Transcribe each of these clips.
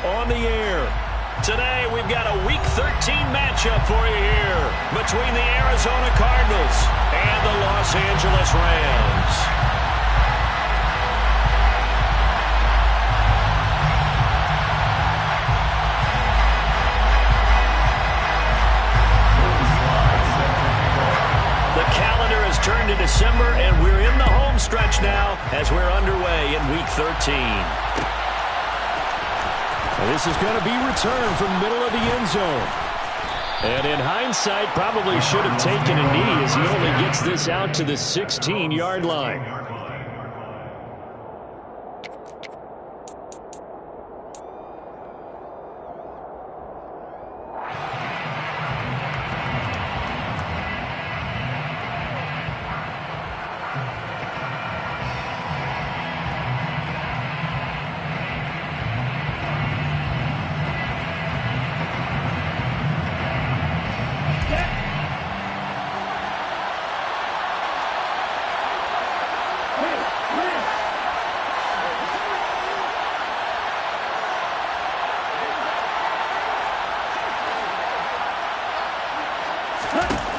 on the air. Today, we've got a Week 13 matchup for you here between the Arizona Cardinals and the Los Angeles Rams. The calendar has turned to December, and we're in the home stretch now as we're underway in Week 13. This is going to be returned from the middle of the end zone. And in hindsight, probably should have taken a knee as he only gets this out to the 16-yard line.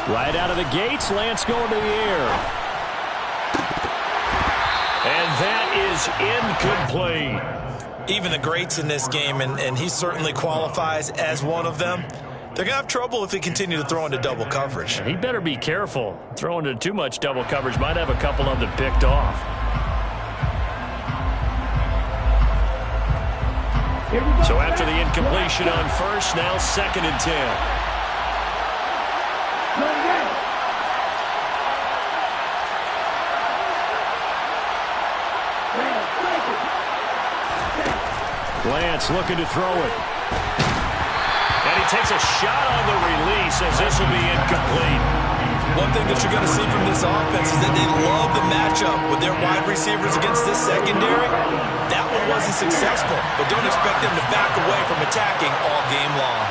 Right out of the gates, Lance going to the air. And that is incomplete. Even the greats in this game, and he certainly qualifies as one of them, they're going to have trouble if they continue to throw into double coverage. He better be careful. Throwing into too much double coverage might have a couple of them picked off. So after the incompletion on first, now 2nd and 10. Lance looking to throw it. And he takes a shot on the release as this will be incomplete. One thing that you're going to see from this offense is that they love the matchup with their wide receivers against this secondary. That one wasn't successful, but don't expect them to back away from attacking all game long.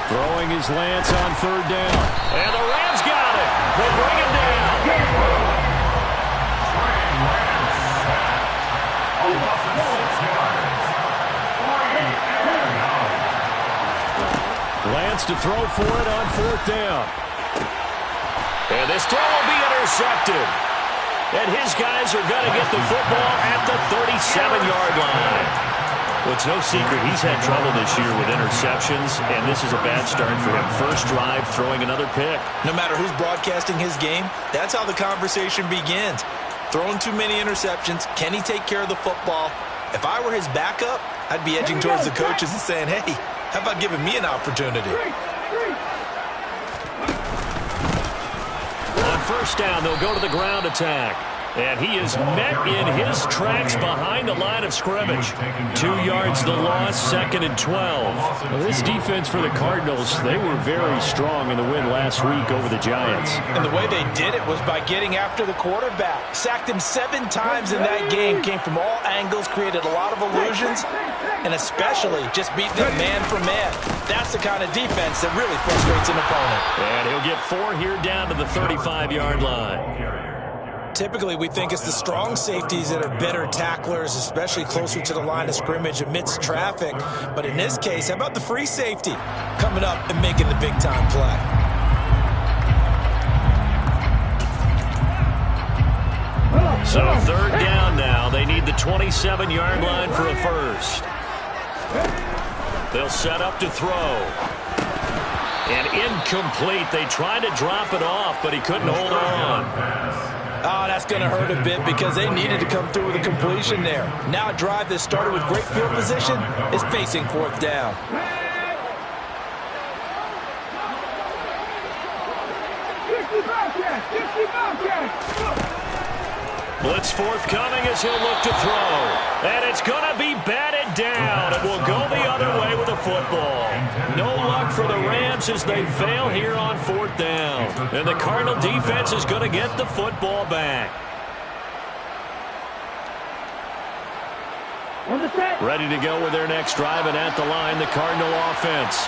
Throwing is Lance on 3rd down. And the Rams got it. They bring him down. Lance to throw for it on 4th down. And this throw will be intercepted. And his guys are going to get the football at the 37-yard line. Well, it's no secret he's had trouble this year with interceptions, and this is a bad start for him. First drive, throwing another pick. No matter who's broadcasting his game, that's how the conversation begins. Throwing too many interceptions. Can he take care of the football? If I were his backup, I'd be edging towards the coaches and saying, hey, how about giving me an opportunity? On 1st down, they'll go to the ground attack. And he is met in his tracks behind the line of scrimmage. 2 yards the loss, 2nd and 12. Well, this defense for the Cardinals, they were very strong in the win last week over the Giants. And the way they did it was by getting after the quarterback. Sacked him 7 times in that game. Came from all angles, created a lot of illusions, and especially just beat them man for man. That's the kind of defense that really frustrates an opponent. And he'll get 4 here down to the 35-yard line. Typically, we think it's the strong safeties that are better tacklers, especially closer to the line of scrimmage amidst traffic. But in this case, how about the free safety coming up and making the big-time play? So 3rd down now. They need the 27-yard line for a first. They'll set up to throw. And incomplete. They tried to drop it off, but he couldn't hold on. Oh, that's going to hurt a bit because they needed to come through with a completion there. Now a drive that started with great field position is facing 4th down. Blitz forthcoming as he'll look to throw. And it's going to be batted down. It will go the other way with the football. No luck for the Rams as they fail here on 4th down. And the Cardinal defense is going to get the football back. Ready to go with their next drive, and at the line, the Cardinal offense.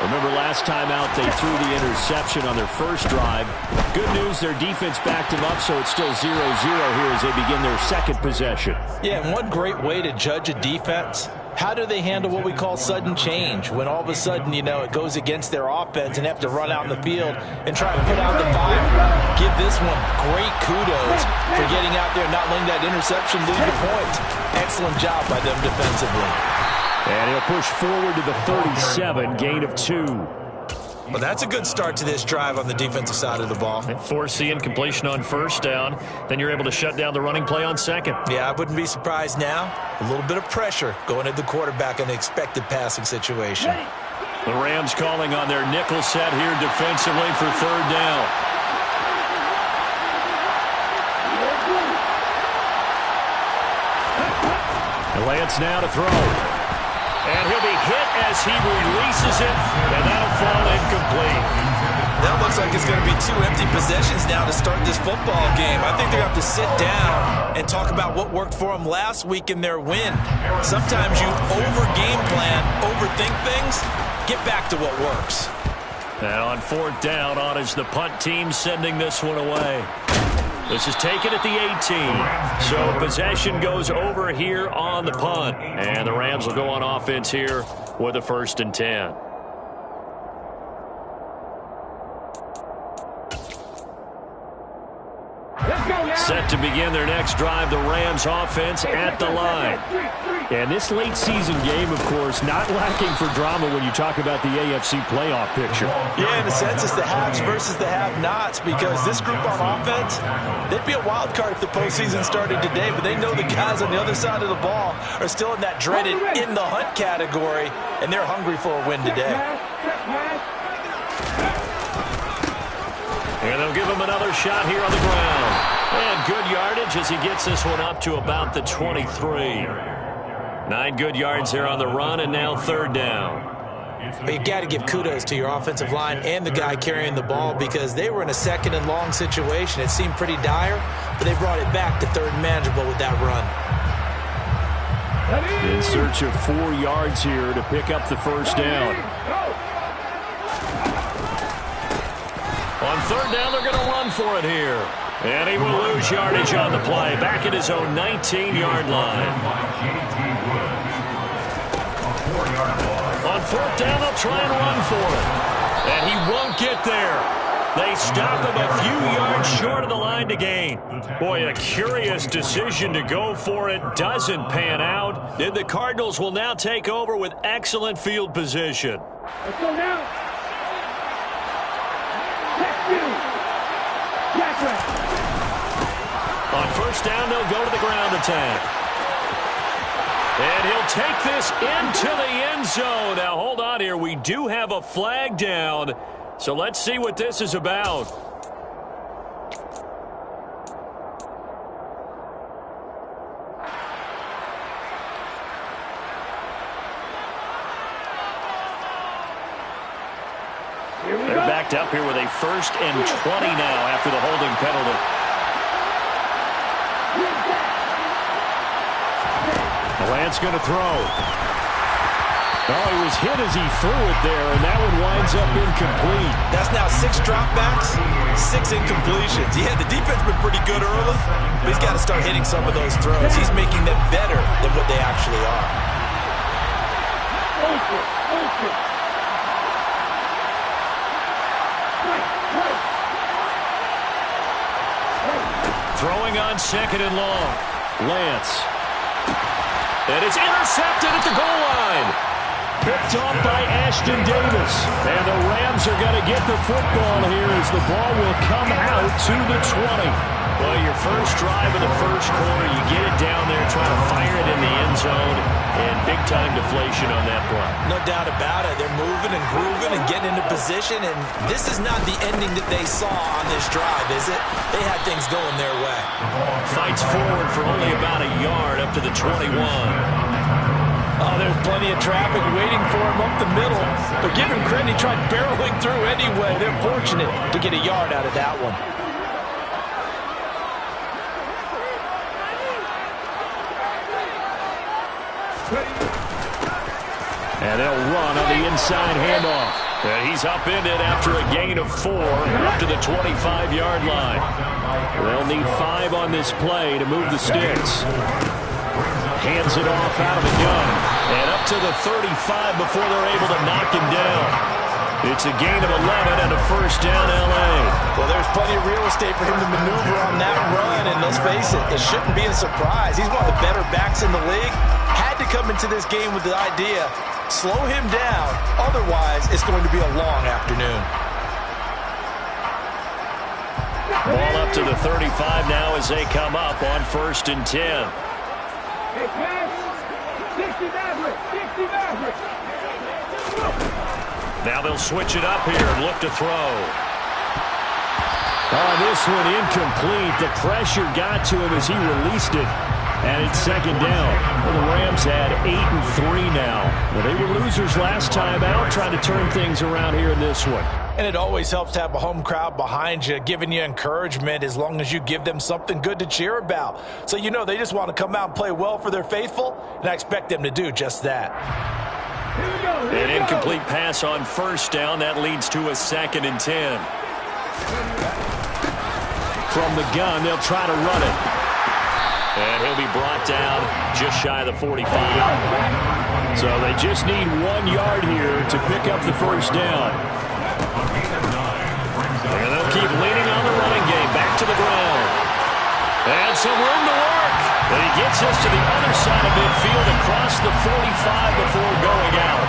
Remember last time out, they threw the interception on their first drive. Good news, their defense backed them up, so it's still 0-0 here as they begin their second possession. Yeah, and one great way to judge a defense, how do they handle what we call sudden change? When all of a sudden, you know, it goes against their offense and have to run out in the field and try to put out the fire. Give this one great kudos for getting out there and not letting that interception lead to points. Excellent job by them defensively. And he'll push forward to the 37, gain of 2. Well, that's a good start to this drive on the defensive side of the ball. Force the incompletion on first down. Then you're able to shut down the running play on second. Yeah, I wouldn't be surprised now. A little bit of pressure going at the quarterback in the expected passing situation. The Rams calling on their nickel set here defensively for third down. And Lance now to throw. And he'll be hit as he releases it, and that'll fall incomplete. That looks like it's going to be 2 empty possessions now to start this football game. I think they're going to have to sit down and talk about what worked for them last week in their win. Sometimes you over-game plan, overthink things, get back to what works. And on fourth down, on is the punt team sending this one away. This is taken at the 18. So possession goes over here on the punt. And the Rams will go on offense here with a 1st and 10. Set to begin their next drive, the Rams offense at the line. And this late season game, of course, not lacking for drama when you talk about the AFC playoff picture. Yeah, in a sense, it's the haves versus the have-nots, because this group on offense, they'd be a wild card if the postseason started today, but they know the guys on the other side of the ball are still in that dreaded in-the-hunt category, and they're hungry for a win today. And they'll give him another shot here on the ground. And good yardage as he gets this one up to about the 23. 9 good yards there on the run, and now third down. But you got to give kudos to your offensive line and the guy carrying the ball, because they were in a 2nd and long situation. It seemed pretty dire, but they brought it back to 3rd and manageable with that run. In search of 4 yards here to pick up the first down. On third down, they're going to run for it here. And he will lose yardage on the play, back at his own 19-yard line. On fourth down, they'll try and run for it. And he won't get there. They stop him a few yards short of the line to gain. Boy, a curious decision to go for it. Doesn't pan out. Then the Cardinals will now take over with excellent field position. Let's go now. On first down, they'll go to the ground attack. And he'll take this into the end zone. Now, hold on here. We do have a flag down. So let's see what this is about. They're backed up here with a 1st and 20 now after the holding penalty. Lance going to throw. Oh, he was hit as he threw it there, and that one winds up incomplete. That's now 6 dropbacks, 6 incompletions. Yeah, the defense been pretty good early, but he's got to start hitting some of those throws. He's making them better than what they actually are. Throwing on 2nd and long. Lance. And it's intercepted at the goal line. Picked off by Ashton Davis. And the Rams are going to get the football here as the ball will come out to the 20. Well, your first drive of the first quarter, you get it down there, try to fire it in the end zone, and big-time deflation on that play. No doubt about it. They're moving and grooving and getting into position, and this is not the ending that they saw on this drive, is it? They had things going their way. Fights forward for only about a yard up to the 21. Oh, there's plenty of traffic waiting for him up the middle. But give him credit, he tried barreling through anyway. They're fortunate to get a yard out of that one. And they'll run on the inside handoff. And he's upended after a gain of 4 up to the 25-yard line. They'll need 5 on this play to move the sticks. Hands it off out of the gun. And up to the 35 before they're able to knock him down. It's a gain of 11 and a first down, L.A. Well, there's plenty of real estate for him to maneuver on that run, and let's face it, it shouldn't be a surprise. He's one of the better backs in the league. Had to come into this game with the idea, slow him down, otherwise it's going to be a long afternoon. Ball up to the 35 now as they come up on 1st and 10. Hey, man, 60 Maverick, 60 Maverick. Now they'll switch it up here and look to throw. Oh, this one incomplete. The pressure got to him as he released it. And it's 2nd down. Well, the Rams had 8 and 3 now. Well, they were losers last time out, trying to turn things around here in this one. And it always helps to have a home crowd behind you, giving you encouragement as long as you give them something good to cheer about. So you know they just want to come out and play well for their faithful, and I expect them to do just that. An incomplete pass on 1st down. That leads to a 2nd and 10. From the gun, they'll try to run it. And he'll be brought down just shy of the 45. So they just need 1 yard here to pick up the first down. And they'll keep leaning on the running game. Back to the ground. And some room to work. And he gets us to the other side of midfield across the 45 before going out.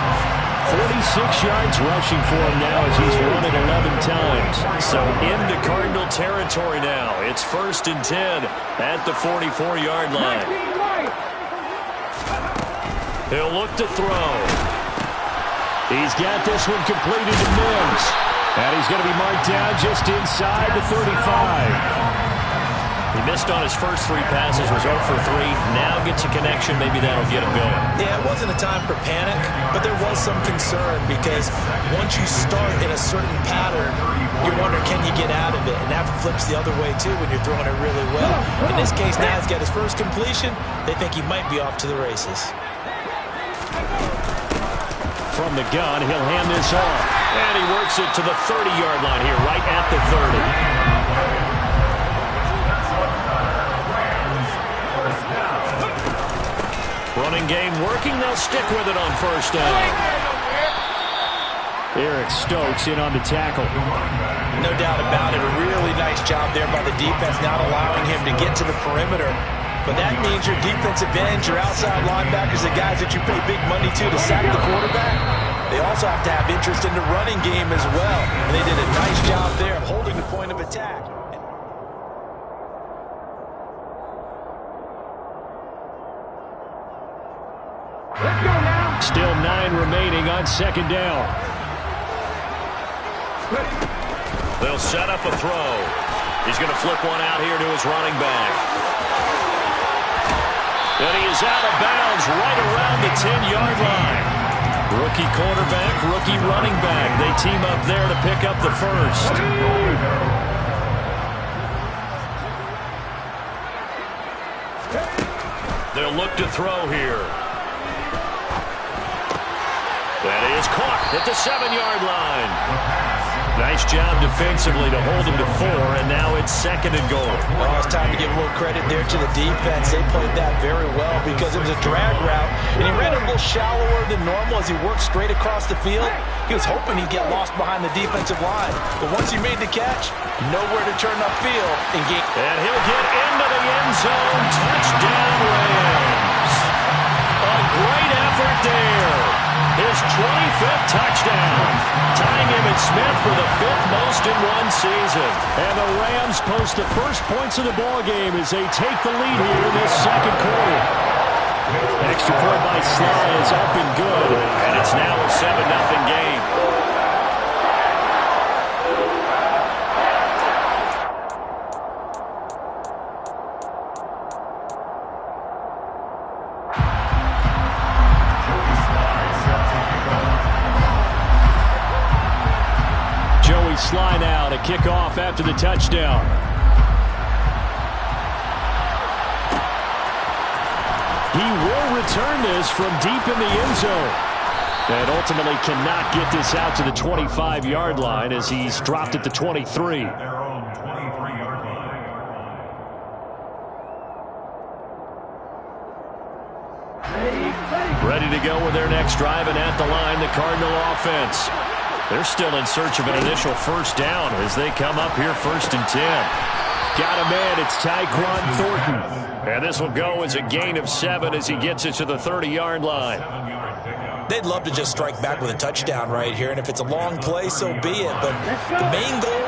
46 yards rushing for him now as he's run it 11 times. So into Cardinal territory now. It's 1st and 10 at the 44-yard line. He'll look to throw. He's got this one completed to Mims. And he's going to be marked down just inside the 35. He missed on his first 3 passes, was 0 for 3. Now gets a connection. Maybe that'll get him going. Yeah, it wasn't a time for panic, but there was some concern because once you start in a certain pattern, you wonder, can you get out of it? And that flips the other way, too, when you're throwing it really well. In this case, now he's got his first completion. They think he might be off to the races. From the gun, he'll hand this off. And he works it to the 30-yard line here, right at the 30. Running game working. They'll stick with it on 1st down. Eric Stokes in on the tackle. No doubt about it. A really nice job there by the defense, not allowing him to get to the perimeter. But that means your defensive ends, your outside linebackers, the guys that you pay big money to sack the quarterback, they also have to have interest in the running game as well. And they did a nice job there of holding the point of attack. Still 9 remaining on 2nd down. They'll set up a throw. He's going to flip one out here to his running back. And he is out of bounds right around the 10-yard line. Rookie quarterback, rookie running back. They team up there to pick up the first. They'll look to throw here. That is caught at the 7-yard line. Nice job defensively to hold him to 4, and now it's 2nd and goal. Well, it's time to give a little credit there to the defense. They played that very well because it was a drag route, and he ran a little shallower than normal as he worked straight across the field. He was hoping he'd get lost behind the defensive line, but once he made the catch, nowhere to turn upfield. And he'll get into the end zone. Touchdown, Rams. A great effort there. His 25th touchdown, tying him and Smith for the 5th most in one season. And the Rams post the first points of the ballgame as they take the lead here in this 2nd quarter. Extra point by Sly is up and good, and it's now a 7-0 game. Sly now to kick off after the touchdown. He will return this from deep in the end zone. And ultimately cannot get this out to the 25-yard line as he's dropped at the 23. Ready to go with their next drive, and at the line, the Cardinal offense. They're still in search of an initial first down as they come up here 1st and 10. Got a man, it's Tyquan Thornton. And this will go as a gain of 7 as he gets it to the 30-yard line. They'd love to just strike back with a touchdown right here, and if it's a long play, so be it. But the main goal,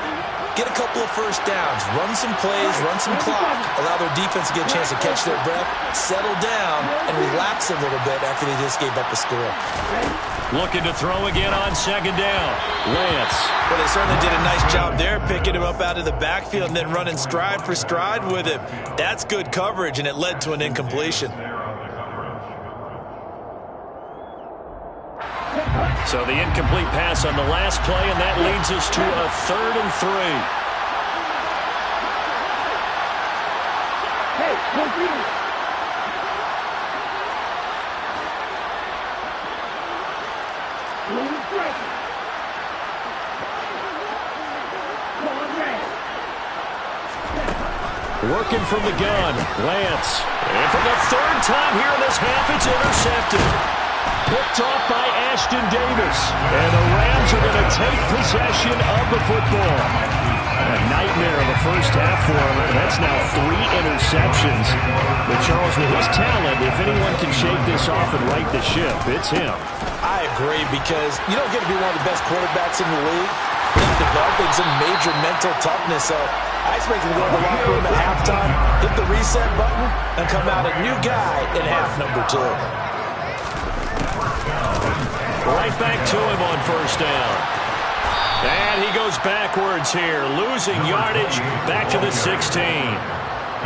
get a couple of first downs, run some plays, run some clock, allow their defense to get a chance to catch their breath, settle down, and relax a little bit after they just gave up a score. Looking to throw again on 2nd down. Lance. Well, they certainly did a nice job there, picking him up out of the backfield and then running stride for stride with him. That's good coverage, and it led to an incompletion. So the incomplete pass on the last play, and that leads us to a 3rd and 3. Hey, complete. Working from the gun, Lance. And for the 3rd time here in this half, it's intercepted. Picked off by Ashton Davis. And the Rams are going to take possession of the football. A nightmare of the first half for him. That's now 3 interceptions. But Charles, with his talent, if anyone can shake this off and right the ship, it's him. I agree, because you don't get to be one of the best quarterbacks in the league. He's developing some major mental toughness. So I expect him to go in the locker room at halftime, hit the reset button, and come out a new guy in half number 2. Right back to him on 1st down. And he goes backwards here, losing yardage back to the 16.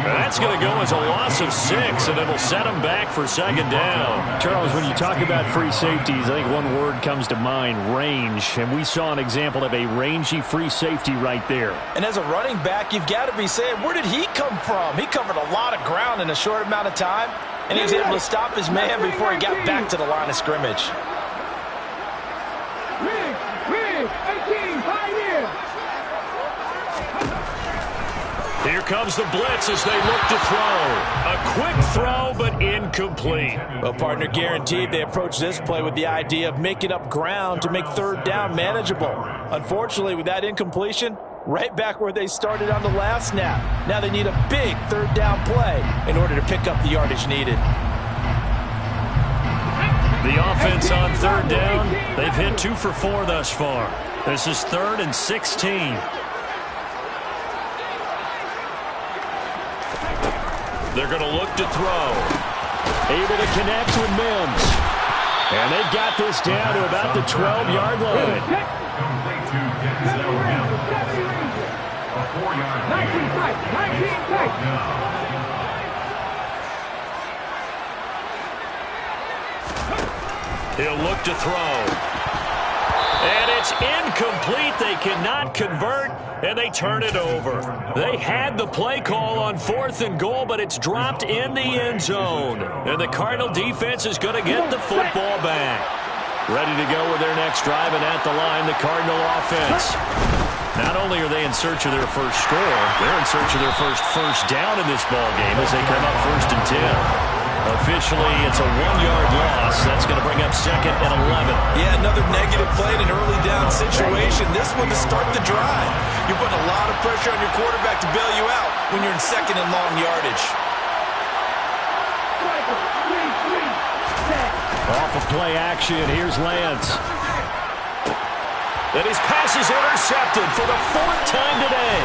That's going to go as a loss of 6, and it'll set him back for 2nd down. Charles, when you talk about free safeties, I think one word comes to mind, range. And we saw an example of a rangy free safety right there. And as a running back, you've got to be saying, where did he come from? He covered a lot of ground in a short amount of time, and he was able to stop his man before he got back to the line of scrimmage. Rig, 18, 5 years. Here comes the blitz as they look to throw. A quick throw, but incomplete. Well, partner, guaranteed they approach this play with the idea of making up ground to make 3rd down manageable. Unfortunately, with that incompletion, right back where they started on the last snap. Now they need a big 3rd down play in order to pick up the yardage needed. The offense on 3rd down, they've hit 2 for 4 thus far. This is 3rd and 16. They're going to look to throw. Able to connect with Mims. And they've got this down to about the 12-yard line. 19 tight. He'll look to throw. And it's incomplete. They cannot convert, and they turn it over. They had the play call on 4th and goal, but it's dropped in the end zone. And the Cardinal defense is going to get the football back. Ready to go with their next drive, and at the line, the Cardinal offense. Not only are they in search of their first score, they're in search of their first down in this ballgame as they come up 1st and 10. Officially, it's a 1-yard loss. That's going to bring up 2nd and 11. Yeah, another negative play in an early down situation. This one to start the drive. You're putting a lot of pressure on your quarterback to bail you out when you're in 2nd and long yardage. Off of play action, here's Lance. And his pass is intercepted for the 4th time today.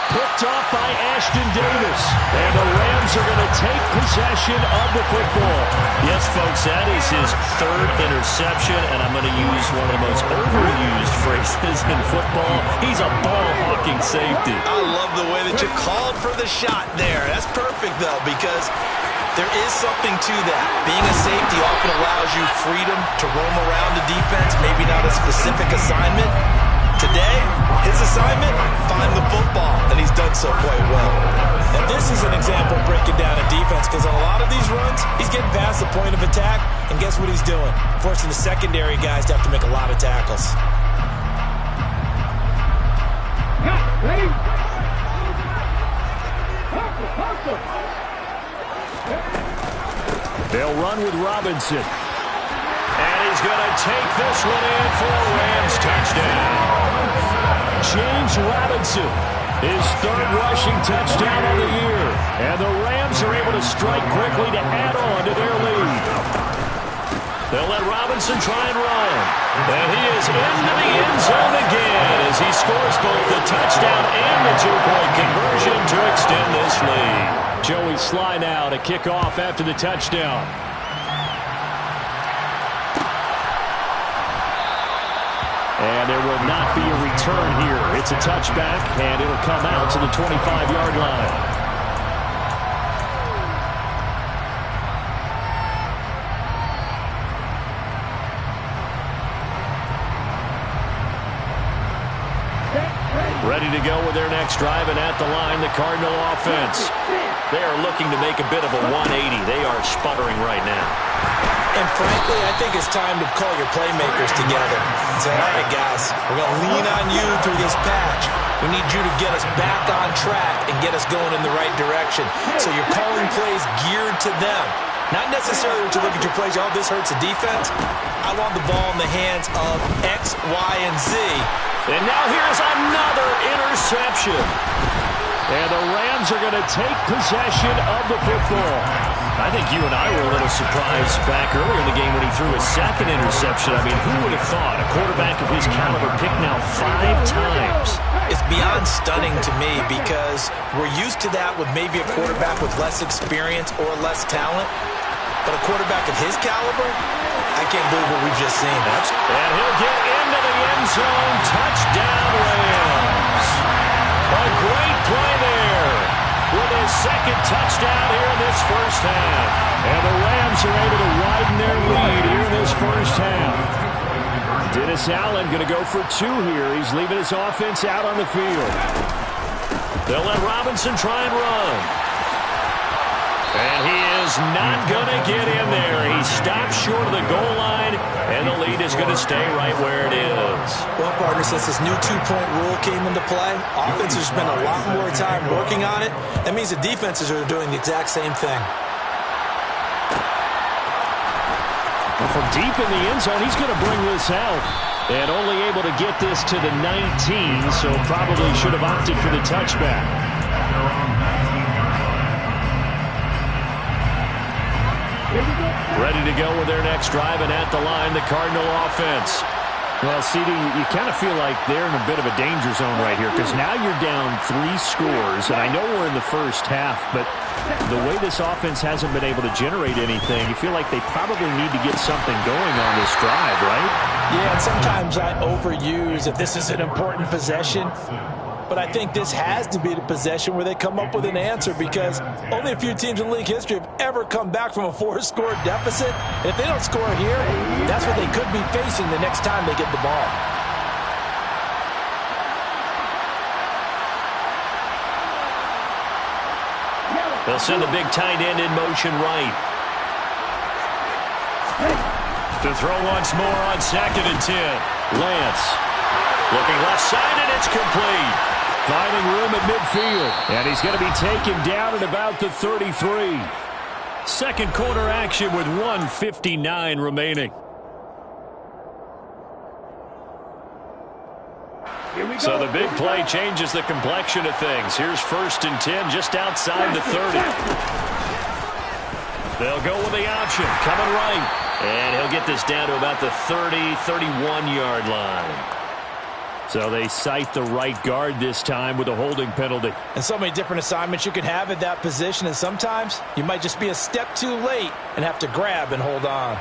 Picked off by Ashton Davis. And the Rams are going to take possession of the football. Yes, folks, that is his 3rd interception, and I'm going to use one of the most overused phrases in football. He's a ball-hawking safety. I love the way that you called for the shot there. That's perfect, though, because there is something to that. Being a safety often allows you freedom to roam around the defense, maybe not a specific assignment. Today, his assignment, find the football, and he's done so quite well. And this is an example breaking down a defense because on a lot of these runs, he's getting past the point of attack, and guess what he's doing? Forcing the secondary guys to have to make a lot of tackles. Ready? They'll run with Robinson. And he's going to take this one in for a Rams touchdown. James Robinson, his third rushing touchdown of the year. And the Rams are able to strike quickly to add on to their lead. They'll let Robinson try and run. And he is into the end zone again as he scores both the touchdown and the two-point conversion to extend this lead. Joey Sly now to kick off after the touchdown. And there will not be a return here. It's a touchback, and it'll come out to the 25-yard line. Ready to go with their next drive, and at the line, the Cardinal offense. They are looking to make a bit of a 180. They are sputtering right now. And frankly, I think it's time to call your playmakers together and say, all right, guys, we're going to lean on you through this patch. We need you to get us back on track and get us going in the right direction. So you're calling plays geared to them. Not necessarily to look at your plays, oh, this hurts the defense. I want the ball in the hands of X, Y, and Z. And now here's another interception. And the Rams are going to take possession of the football. I think you and I were a little surprised back earlier in the game when he threw his second interception. I mean, who would have thought a quarterback of his caliber picked now 5 times? It's beyond stunning to me because we're used to that with maybe a quarterback with less experience or less talent. But a quarterback of his caliber, I can't believe what we've just seen. And he'll get into the end zone. Touchdown, Rams. A great play there with his second touchdown here in this first half. And the Rams are able to widen their lead here in this first half. Dennis Allen going to go for 2 here. He's leaving his offense out on the field. They'll let Robinson try and run. And he is not going to get in there. He stops short of the goal line, and the lead is going to stay right where it is. Well, partner, since this new 2-point rule came into play, offenses spend a lot more time working on it. That means the defenses are doing the exact same thing. Well, from deep in the end zone, he's going to bring this out. And only able to get this to the 19, so probably should have opted for the touchback. Ready to go with their next drive, and at the line, the Cardinal offense. Well, CD, you kind of feel like they're in a bit of a danger zone right here because now you're down 3 scores, and I know we're in the first half, but the way this offense hasn't been able to generate anything, you feel like they probably need to get something going on this drive, right? Yeah, and sometimes I overuse if this is an important possession. But I think this has to be the possession where they come up with an answer because only a few teams in league history have ever come back from a 4-score deficit. And if they don't score here, that's what they could be facing the next time they get the ball. They'll send the big tight end in motion right. To throw once more on 2nd and 10. Lance. Looking left side, and it's complete. Finding room at midfield. And he's going to be taken down at about the 33. Second quarter action with 1:59 remaining. So the big play changes the complexion of things. Here's 1st and 10 just outside the 30. They'll go with the option. Coming right. And he'll get this down to about the 30, 31-yard line. So they cite the right guard this time with a holding penalty. And so many different assignments you can have at that position, and sometimes you might just be a step too late and have to grab and hold on.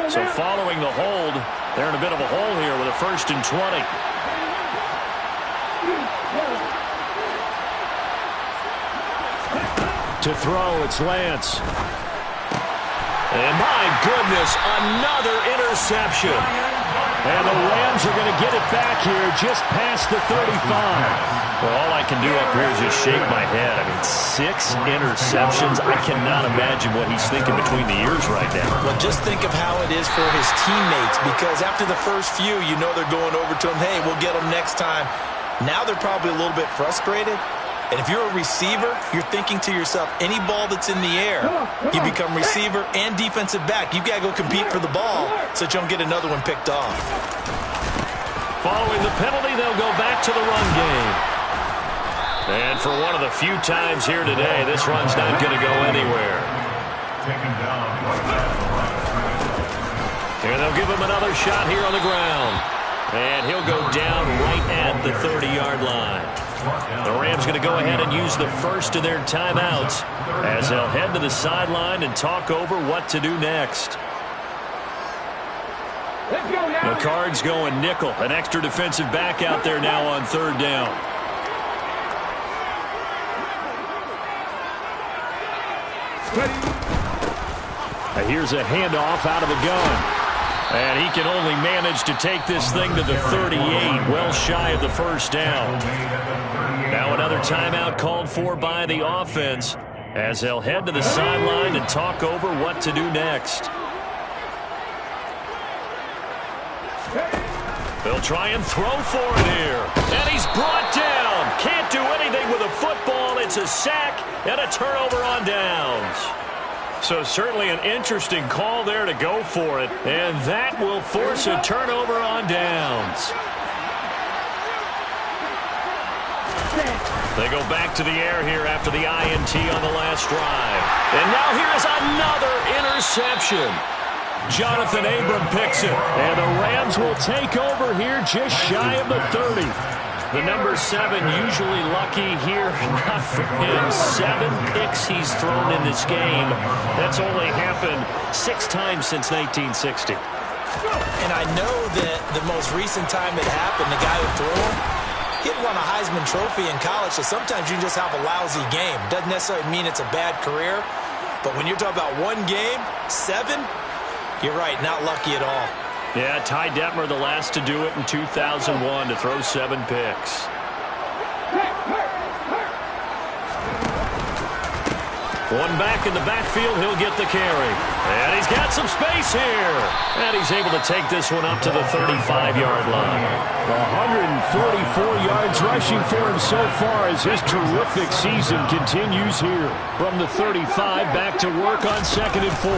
So following the hold, they're in a bit of a hole here with a 1st and 20. To throw, it's Lance. And my goodness, another interception. And the Rams are going to get it back here just past the 35. Well, all I can do up here is just shake my head. I mean, 6 interceptions. I cannot imagine what he's thinking between the ears right now. Well, just think of how it is for his teammates, because after the first few, you know they're going over to him, hey, we'll get them next time. Now they're probably a little bit frustrated. And if you're a receiver, you're thinking to yourself, any ball that's in the air, you become receiver and defensive back. You've got to go compete for the ball so that you don't get another one picked off. Following the penalty, they'll go back to the run game. And for one of the few times here today, this run's not going to go anywhere. Here they'll give him another shot here on the ground. And he'll go down right at the 30-yard line. The Rams going to go ahead and use the first of their timeouts as they'll head to the sideline and talk over what to do next. The Cards going nickel. An extra defensive back out there now on 3rd down. Here's a handoff out of the gun. And he can only manage to take this thing to the 38, well shy of the first down. Now another timeout called for by the offense as they'll head to the sideline and talk over what to do next. They'll try and throw for it here. And he's brought down. Can't do anything with a football. It's a sack and a turnover on downs. So certainly an interesting call there to go for it. And that will force a turnover on downs. They go back to the air here after the INT on the last drive. And now here's another interception. Jonathan Abram picks it. And the Rams will take over here just shy of the 30. The number 7 usually lucky here. Not for him. 7 picks he's thrown in this game. That's only happened 6 times since 1960. And I know that the most recent time it happened, the guy who threw him, he had won a Heisman Trophy in college, so sometimes you just have a lousy game. Doesn't necessarily mean it's a bad career, but when you're talking about one game, 7, you're right, not lucky at all. Yeah, Ty Detmer, the last to do it in 2001, to throw 7 picks. One back in the backfield, he'll get the carry. And he's got some space here. And he's able to take this one up to the 35-yard line. 144 yards rushing for him so far as his terrific season continues here. From the 35 back to work on 2nd and 4.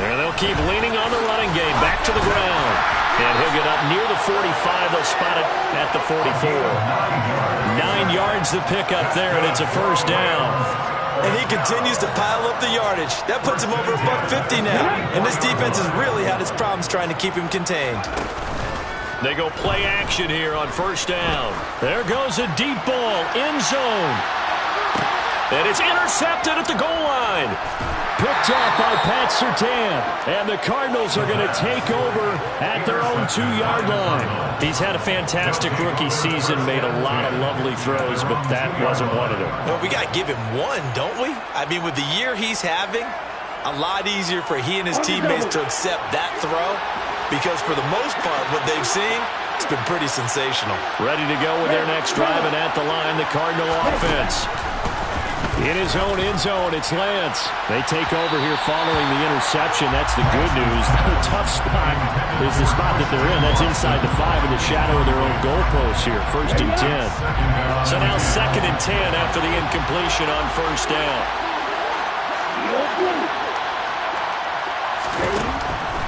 And they'll keep leaning on the running game. Back to the ground. And he'll get up near the 45. They'll spot it at the 44. 9 yards to pick up there, and it's a first down. And he continues to pile up the yardage. That puts him over $150 now. And this defense has really had its problems trying to keep him contained. They go play action here on first down. There goes a deep ball, end zone. And it's intercepted at the goal line. Picked off by Pat Surtain. And the Cardinals are going to take over at their own 2-yard line. He's had a fantastic rookie season, made a lot of lovely throws, but that wasn't one of them. Well, we got to give him one, don't we? I mean, with the year he's having, a lot easier for he and his teammates to accept that throw, because for the most part, what they've seen, it's been pretty sensational. Ready to go with their next drive, and at the line, the Cardinal offense. In his own end zone, it's Lance. They take over here following the interception. That's the good news. The tough spot is the spot that they're in. That's inside the 5 in the shadow of their own goalpost here. 1st and 10. So now 2nd and 10 after the incompletion on first down.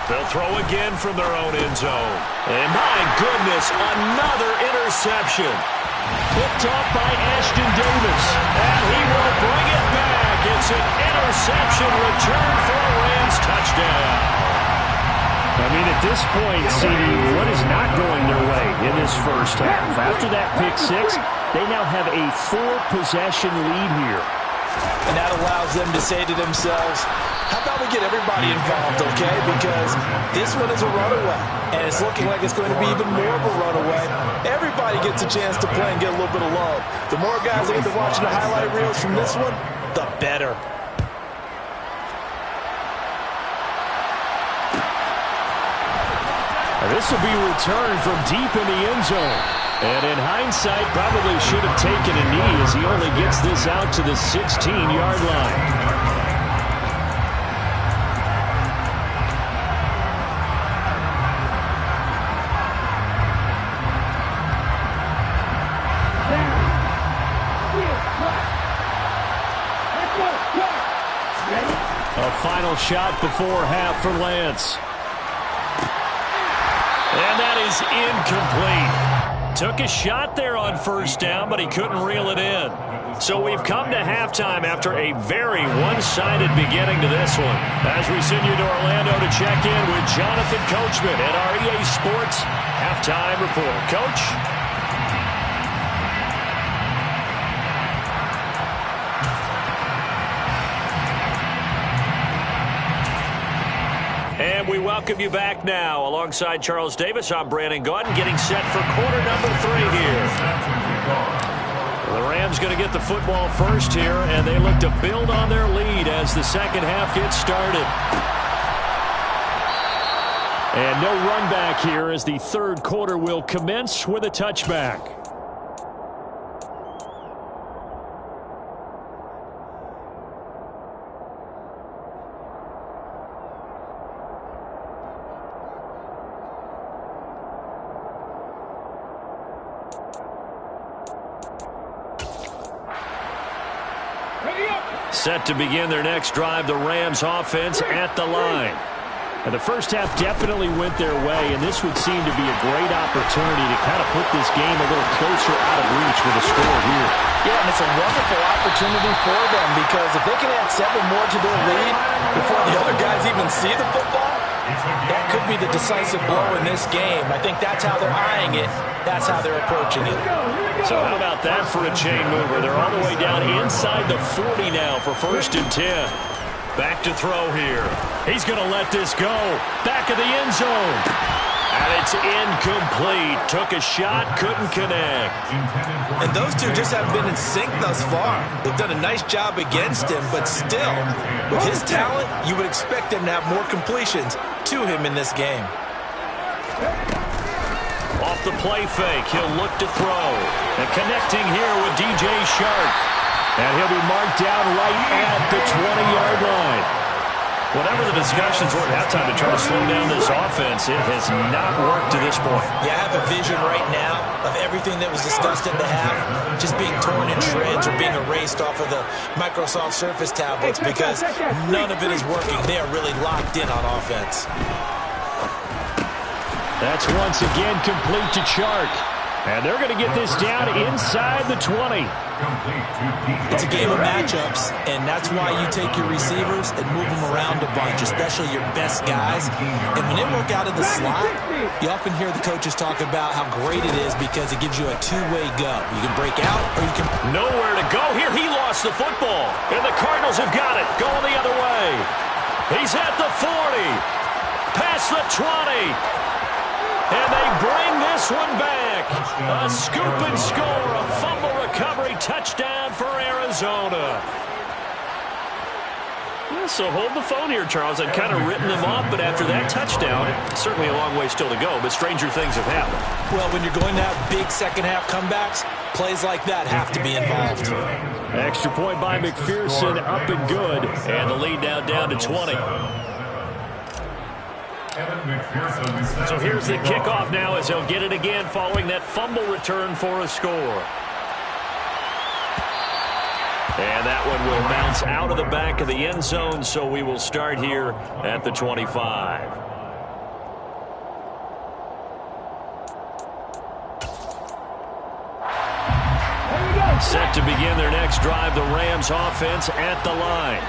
They'll throw again from their own end zone. And my goodness, another interception. Picked off by Ashton Davis. And he will bring it back. It's an interception return for a Rams touchdown. I mean, at this point, CD, what is not going their way in this first half? After that pick 6, they now have a 4-possession lead here. And that allows them to say to themselves, how about we get everybody involved, okay? Because this one is a runaway, and it's looking like it's going to be even more of a runaway. Everybody gets a chance to play and get a little bit of love. The more guys that get to watching the highlight reels from this one, the better. This will be returned from deep in the end zone. And in hindsight, probably should have taken a knee as he only gets this out to the 16-yard line. A final shot before half for Lance. And that is incomplete. Took a shot there on first down, but he couldn't reel it in. So we've come to halftime after a very one-sided beginning to this one. As we send you to Orlando to check in with Jonathan Coachman at our EA Sports Halftime Report. Coach? And we welcome you back now. Alongside Charles Davis, I'm Bryan getting set for quarter number 3 here. The Rams going to get the football first here, and they look to build on their lead as the second half gets started. And no run back here as the third quarter will commence with a touchback. Set to begin their next drive, the Rams offense at the line. And the first half definitely went their way, and this would seem to be a great opportunity to kind of put this game a little closer out of reach with a score here. Yeah, and it's a wonderful opportunity for them because if they can add 7 more to their lead before the other guys even see the football, that could be the decisive blow in this game. I think that's how they're eyeing it. That's how they're approaching it. So how about that for a chain mover? They're all the way down inside the 40 now for 1st and 10. Back to throw here. He's going to let this go. Back of the end zone. And it's incomplete. Took a shot, couldn't connect. And those two just haven't been in sync thus far. They've done a nice job against him, but still, with his talent, you would expect him to have more completions to him in this game. Off the play fake, he'll look to throw. And connecting here with DJ Shark. And he'll be marked down right at the 20-yard line. Whatever the discussions were at halftime to try to slow down this offense, it has not worked to this point. Yeah, I have a vision right now of everything that was discussed at the half just being torn in shreds or being erased off of the Microsoft Surface tablets because none of it is working. They are really locked in on offense. That's once again complete to Chark. And they're going to get this down inside the 20. It's a game of matchups, and that's why you take your receivers and move them around a bunch, especially your best guys. And when they work out in the slot, you often hear the coaches talk about how great it is because it gives you a two-way go. You can break out or you can... Nowhere to go here. He lost the football. And the Cardinals have got it. Going the other way. He's at the 40. Past the 20. And they bring this one back. A scoop and score, a fumble recovery, touchdown for Arizona. Yeah, so hold the phone here, Charles. I've kind of written them off, but after that touchdown, certainly a long way still to go, but stranger things have happened. Well, when you're going to have big second-half comebacks, plays like that have to be involved. Extra point by McPherson, up and good. And the lead now down to 20. So here's the kickoff now as he'll get it again following that fumble return for a score. And that one will bounce out of the back of the end zone, so we will start here at the 25. Set to begin their next drive, the Rams offense at the line.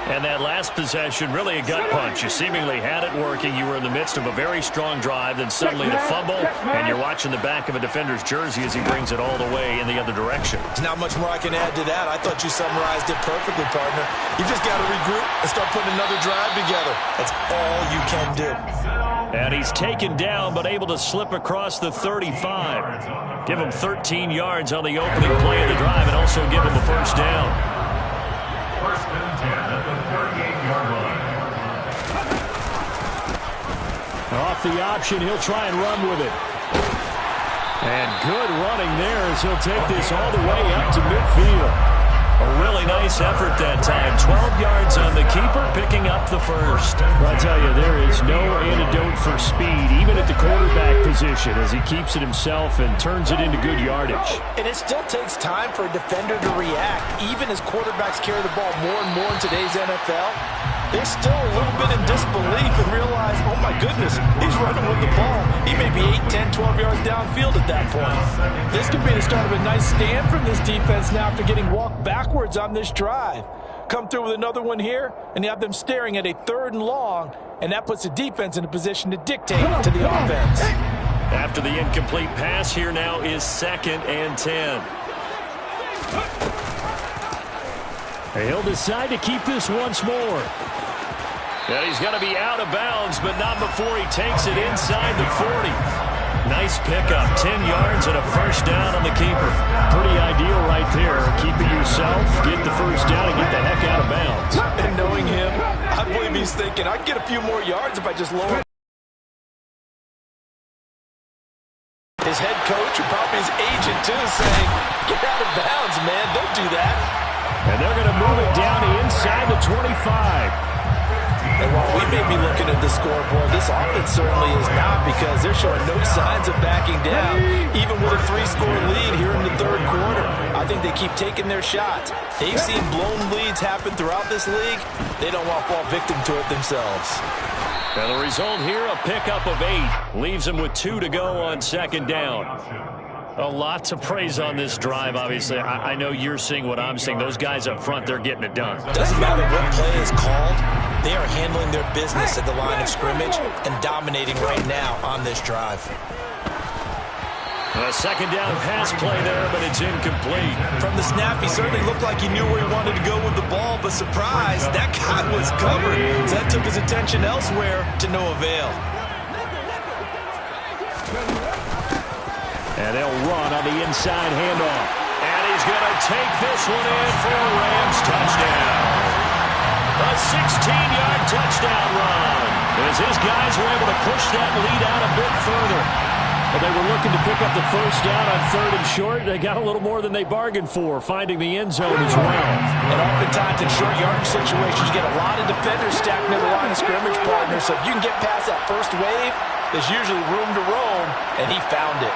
And that last possession, really a gut punch. You seemingly had it working. You were in the midst of a very strong drive, then suddenly the fumble, and you're watching the back of a defender's jersey as he brings it all the way in the other direction. There's not much more I can add to that. I thought you summarized it perfectly, partner. You just got to regroup and start putting another drive together. That's all you can do. And he's taken down, but able to slip across the 35. Give him 13 yards on the opening play of the drive and also give him a first down. First and 10 at the 38-yard line. off the option. He'll try and run with it. And good running there as he'll take this all the way up to midfield. A really nice effort that time. 12 yards on the keeper, picking up the first. Well, I tell you, there is no antidote for speed, even at the quarterback position, as he keeps it himself and turns it into good yardage. And it still takes time for a defender to react. Even as quarterbacks carry the ball more and more in today's NFL, they're still a little bit in disbelief and realize, oh my goodness, he's running with the ball. He may be 8, 10, 12 yards downfield at that point. This could be the start of a nice stand from this defense now after getting walked backwards on this drive. Come through with another one here, and you have them staring at a 3rd and long, and that puts the defense in a position to dictate to the offense. After the incomplete pass, here now is 2nd and 10. He'll decide to keep this once more. And he's going to be out of bounds, but not before he takes it inside the 40. Nice pickup, 10 yards and a first down on the keeper. Pretty ideal right there. Keep it yourself, get the first down, and get the heck out of bounds. And knowing him, I believe he's thinking, I can get a few more yards if I just lower his head coach, or probably his agent too, saying, get out of bounds, man, don't do that. And they're going to move it down inside the 25. And while we may be looking at the scoreboard, this offense certainly is not, because they're showing no signs of backing down, even with a 3-score lead here in the 3rd quarter. I think they keep taking their shots. They've seen blown leads happen throughout this league. They don't want to fall victim to it themselves. And the result here, a pickup of 8. Leaves them with 2 to go on 2nd down. A lot to praise on this drive, obviously. I know you're seeing what I'm seeing. Those guys up front, they're getting it done. Doesn't matter what play is called. They are handling their business at the line of scrimmage and dominating right now on this drive. A 2nd down pass play there, but it's incomplete. From the snap, he certainly looked like he knew where he wanted to go with the ball, but surprise, that guy was covered. So that took his attention elsewhere to no avail. And they'll run on the inside handoff. And he's going to take this one in for a Rams touchdown. A 16-yard touchdown run. As his guys were able to push that lead out a bit further. But they were looking to pick up the first down on 3rd and short. They got a little more than they bargained for, finding the end zone as well. And oftentimes in short yardage situations, you get a lot of defenders stacked near the line of scrimmage, partner. So if you can get past that first wave, there's usually room to roam, and he found it.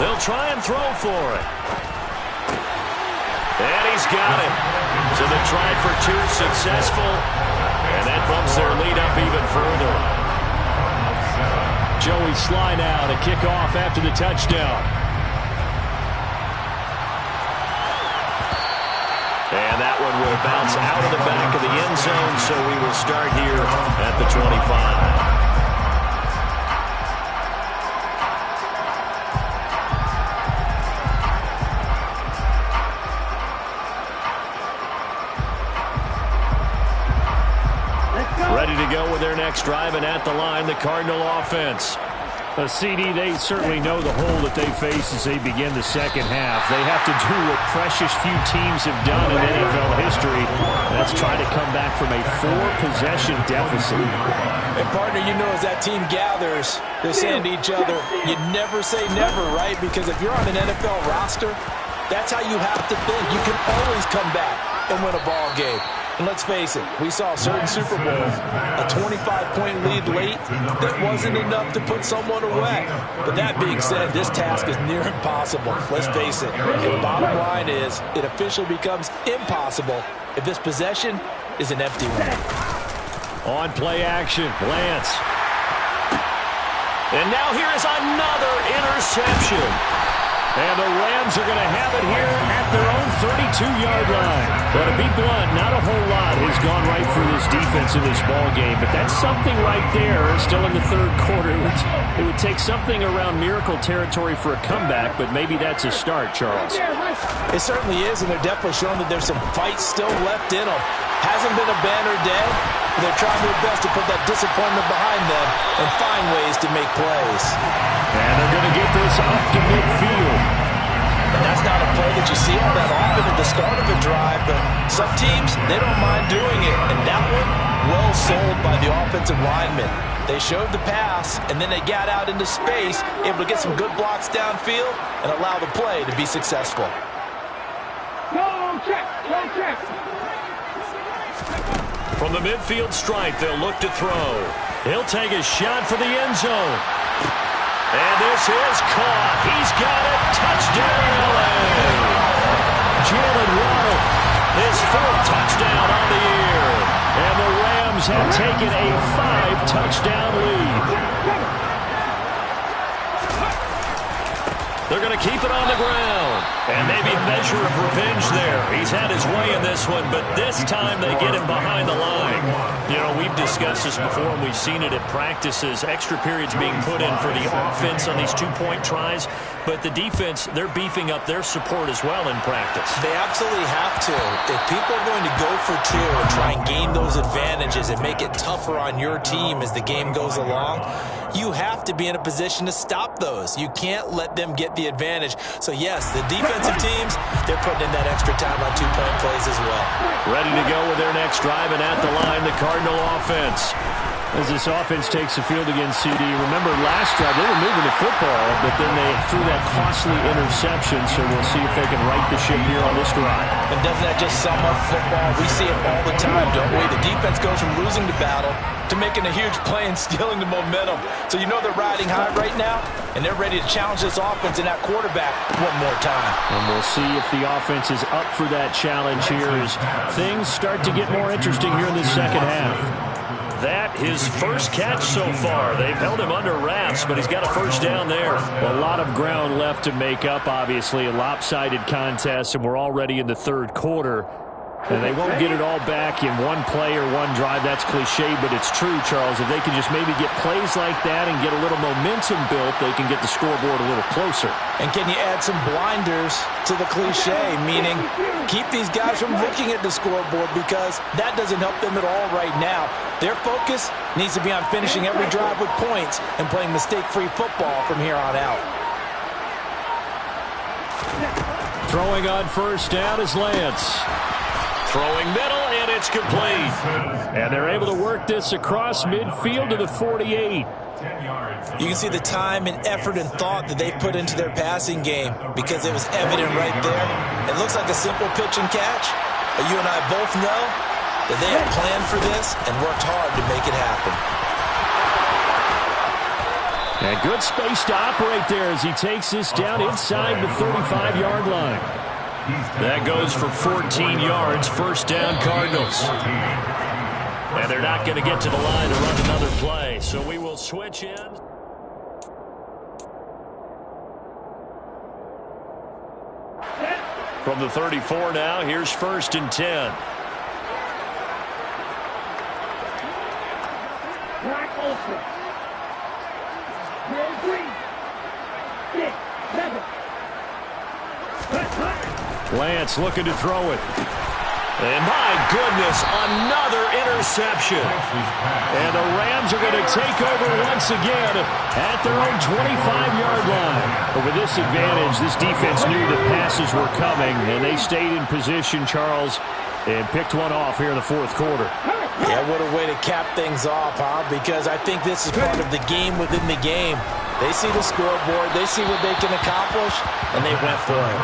They'll try and throw for it. And he's got it. So the try for 2 successful. And that bumps their lead up even further. Joey Sly now to kick off after the touchdown. And that one will bounce out of the back of the end zone, so we will start here at the 25. Ready to go with their next drive, and at the line, the Cardinal offense. A CD, they certainly know the hole that they face as they begin the second half. They have to do what precious few teams have done in NFL history. That's try to come back from a 4-possession deficit. And partner, you know, as that team gathers, they're saying to each other, you never say never, right? Because if you're on an NFL roster, that's how you have to think. You can always come back and win a ball game. And let's face it, we saw certain Super Bowls, a 25-point lead late that wasn't enough to put someone away. But that being said, this task is near impossible. Let's face it. The bottom line is it officially becomes impossible if this possession is an empty one. On play action, Lance. And now here is another interception. And the Rams are going to have it here at their own 32-yard line. But to be blunt, not a whole lot has gone right for this defense in this ball game. But that's something right there, still in the 3rd quarter. It would take something around miracle territory for a comeback, but maybe that's a start, Charles. It certainly is, and they're definitely showing that there's some fight still left in them. Hasn't been a banner day, but they're trying their best to put that disappointment behind them and find ways to make plays. And they're going to get this up to midfield. And that's not a play that you see all that often at the start of a drive, but some teams, they don't mind doing it. And that one, well sold by the offensive linemen. They showed the pass, and then they got out into space, able to get some good blocks downfield and allow the play to be successful. From the midfield stripe, they'll look to throw. He'll take a shot for the end zone. And this is caught. He's got it. Touchdown, LA. Jalen Waddle, his 4th touchdown on the year. And the Rams have taken a 5-touchdown lead. They're going to keep it on the ground. And maybe a measure of revenge there. He's had his way in this one, but this time they get him behind the line. You know, we've discussed this before, and we've seen it at practices. Extra periods being put in for the offense on these 2-point tries. But the defense, they're beefing up their support as well in practice. They absolutely have to. If people are going to go for 2 and try and gain those advantages and make it tougher on your team as the game goes along, you have to be in a position to stop those. You can't let them get the advantage. So, yes, the defensive teams, they're putting in that extra time on 2-point plays as well. Ready to go with their next drive, and at the line, the Cardinal offense. As this offense takes the field against CD, remember last drive they were moving the football, but then they threw that costly interception, so we'll see if they can right the ship here on this drive. And doesn't that just sum up football? We see it all the time, don't we? The defense goes from losing the battle to making a huge play and stealing the momentum. So you know they're riding high right now, and they're ready to challenge this offense and that quarterback one more time. And we'll see if the offense is up for that challenge here as things start to get more interesting here in the second half. That his first catch so far. They've held him under wraps, but he's got a first down there. A lot of ground left to make up, obviously. A lopsided contest, and we're already in the 3rd quarter. And they won't get it all back in one play or one drive. That's cliche, but it's true, Charles. If they can just maybe get plays like that and get a little momentum built, they can get the scoreboard a little closer. And can you add some blinders to the cliche, meaning keep these guys from looking at the scoreboard because that doesn't help them at all right now. Their focus needs to be on finishing every drive with points and playing mistake-free football from here on out. Throwing on first down is Lance. Throwing middle, and it's complete. And they're able to work this across midfield to the 48. You can see the time and effort and thought that they put into their passing game because it was evident right there. It looks like a simple pitch and catch, but you and I both know that they have planned for this and worked hard to make it happen. And good space to operate there as he takes this down inside the 35-yard line. That goes for 14 yards, first down Cardinals. And they're not going to get to the line to run another play, so we will switch in. From the 34 now, here's 1st and 10. Lance looking to throw it. And my goodness, another interception. And the Rams are going to take over once again at their own 25-yard line. But with this advantage, this defense knew the passes were coming, and they stayed in position, Charles, and picked one off here in the 4th quarter. Yeah, what a way to cap things off, huh? Because I think this is part of the game within the game. They see the scoreboard, they see what they can accomplish, and they went for it.